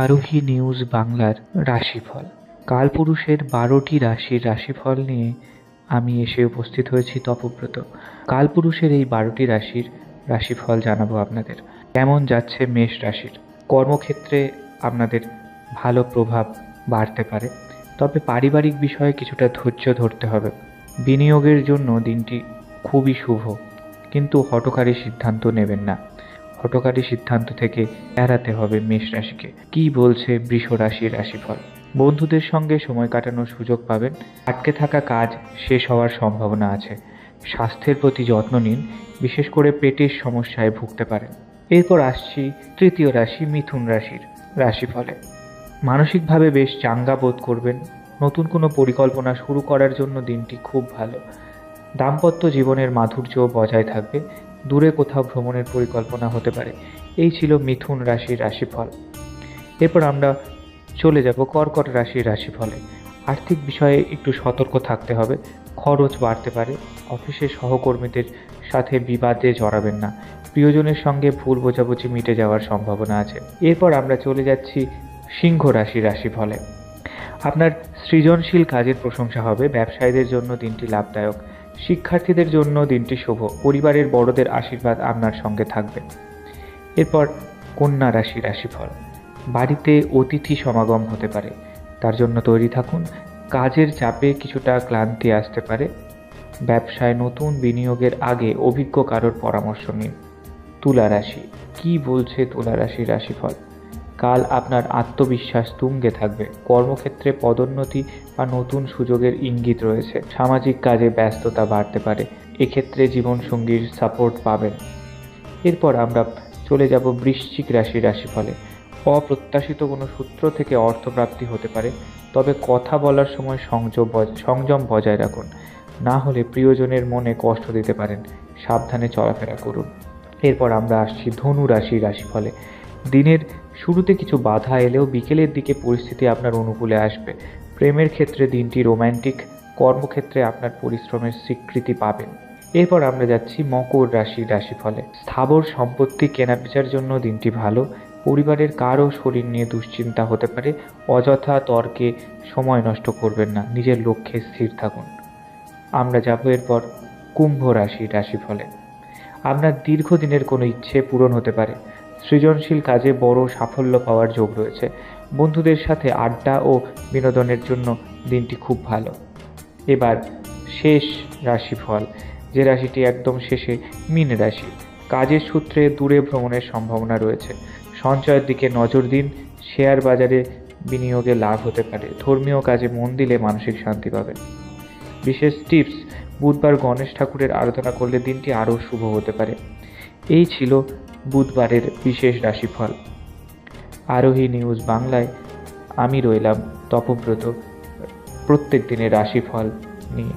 আরোহী নিউজ বাংলার রাশিফল। কালপুরুষের ১২টি রাশির রাশিফল নিয়ে আমি এসে উপস্থিত হয়েছি তপব্রত। কালপুরুষের এই ১২টি রাশির রাশিফল জানাবো আপনাদের। কেমন যাচ্ছে মেষ রাশির? কর্মক্ষেত্রে আপনাদের ভালো প্রভাব বাড়তে পারে, তবে পারিবারিক বিষয়ে কিছুটা ধৈর্য ধরতে হবে। বিনিয়োগের জন্য দিনটি খুবই শুভ, কিন্তু হঠকারী সিদ্ধান্ত নেবেন না। হঠকারী সিদ্ধান্ত থেকে এড়াতে হবে মেষ রাশিকে। কি বলছে বৃষ রাশির রাশিফল? বন্ধুদের সঙ্গে সময় কাটানোর সুযোগ পাবেন। আটকে থাকা কাজ শেষ হওয়ার সম্ভাবনা আছে। স্বাস্থ্যের প্রতি যত্ন নিন, বিশেষ করে পেটের সমস্যায় ভুগতে পারেন। এরপর আসছি তৃতীয় রাশি মিথুন রাশির রাশিফলে। মানসিকভাবে বেশ চাঙ্গা বোধ করবেন। নতুন কোনো পরিকল্পনা শুরু করার জন্য দিনটি খুব ভালো। দাম্পত্য জীবনের মাধুর্য বজায় থাকবে। দূরে কোথাও ভ্রমণের পরিকল্পনা হতে পারে। এই ছিল মিথুন রাশির রাশিফল। এরপর আমরা চলে যাব কর্কট রাশির রাশিফলে। আর্থিক বিষয়ে একটু সতর্ক থাকতে হবে। খরচ বাড়তে পারে। অফিসের সহকর্মীদের সাথে বিবাদে জড়াবেন না। প্রিয়জনের সঙ্গে ভুল বোঝাবুঝি মিটে যাওয়ার সম্ভাবনা আছে। এরপর আমরা চলে যাচ্ছি সিংহ রাশির রাশিফলে। আপনার সৃজনশীল কাজের প্রশংসা হবে। ব্যবসায়ীদের জন্য দিনটি লাভদায়ক। শিক্ষার্থীদের জন্য দিনটি শুভ। পরিবারের বড়দের আশীর্বাদ আপনার সঙ্গে থাকবে। এরপর কন্যা রাশির রাশিফল। বাড়িতে অতিথি সমাগম হতে পারে, তার জন্য তৈরি থাকুন। কাজের চাপে কিছুটা ক্লান্তি আসতে পারে। ব্যবসায় নতুন বিনিয়োগের আগে অভিজ্ঞ কারোর পরামর্শ নিন। তুলা রাশি। কি বলছে তুলা রাশির রাশিফল? কাল আপনার আত্মবিশ্বাস তুঙ্গে থাকবে। কর্মক্ষেত্রে পদোন্নতি বা নতুন সুযোগের ইঙ্গিত রয়েছে। সামাজিক কাজে ব্যস্ততা বাড়তে পারে। এক্ষেত্রে জীবনসঙ্গীর সাপোর্ট পাবেন। এরপর আমরা চলে যাব বৃশ্চিক রাশির রাশিফলে। অপ্রত্যাশিত কোনো সূত্র থেকে অর্থপ্রাপ্তি হতে পারে, তবে কথা বলার সময় সংযম বজায় রাখুন। না হলে প্রিয়জনের মনে কষ্ট দিতে পারেন। সাবধানে চলাফেরা করুন। এরপর আমরা আসছি ধনু রাশির রাশিফলে। দিনের শুরুতে কিছু বাধা এলেও বিকেলের দিকে পরিস্থিতি আপনার অনুকূলে আসবে। প্রেমের ক্ষেত্রে দিনটি রোম্যান্টিক। কর্মক্ষেত্রে আপনার পরিশ্রমের স্বীকৃতি পাবেন। এরপর আমরা যাচ্ছি মকর রাশির রাশিফলে। স্থাবর সম্পত্তি কেনাবেচার জন্য দিনটি ভালো। পরিবারের কারও শরীর নিয়ে দুশ্চিন্তা হতে পারে। অযথা তর্কে সময় নষ্ট করবেন না। নিজের লক্ষ্যে স্থির থাকুন। আমরা যাব এরপর কুম্ভ রাশির রাশিফলে। আপনার দীর্ঘদিনের কোনো ইচ্ছে পূরণ হতে পারে। সৃজনশীল কাজে বড় সাফল্য পাওয়ার যোগ রয়েছে। বন্ধুদের সাথে আড্ডা ও বিনোদনের জন্য দিনটি খুব ভালো। এবার শেষ রাশিফল, যে রাশিটি একদম শেষে, মীন রাশি। কাজের সূত্রে দূরে ভ্রমণের সম্ভাবনা রয়েছে। সঞ্চয়ের দিকে নজর দিন। শেয়ার বাজারে বিনিয়োগে লাভ হতে পারে। ধর্মীয় কাজে মন দিলে মানসিক শান্তি পাবেন। বিশেষ টিপস: বুধবার গণেশ ঠাকুরের আরাধনা করলে দিনটি আরও শুভ হতে পারে। এই ছিল বুধবারের বিশেষ রাশিফল। আরোহী নিউজ বাংলায় আমি রইলাম তপব্রত, প্রত্যেক দিনের রাশিফল নিয়ে।